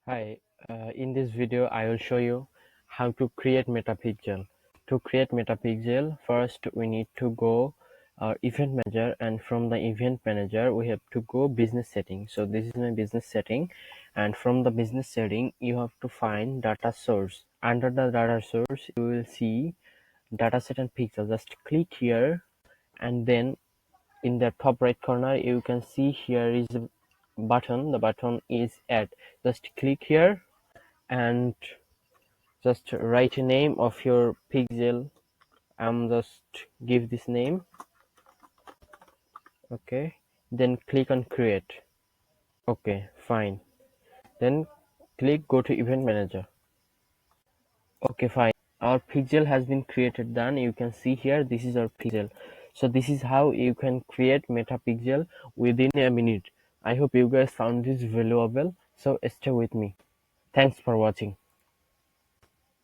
Hi, in this video I will show you how to create metapixel. To create metapixel, first we need to go our event manager, and from the event manager we have to go business setting. So this is my business setting, and from the business setting you have to find data source. Under the data source you will see dataset and pixel. Just click here, and then in the top right corner you can see here is a button. The button is add. Just click here and just write a name of your pixel. I'm just give this name. Okay, then click on create. Okay, fine. Then click go to event manager. Okay, fine, our pixel has been created. Done. You can see here this is our pixel. So this is how you can create metapixel within a minute. I hope you guys found this valuable, so stay with me. Thanks for watching.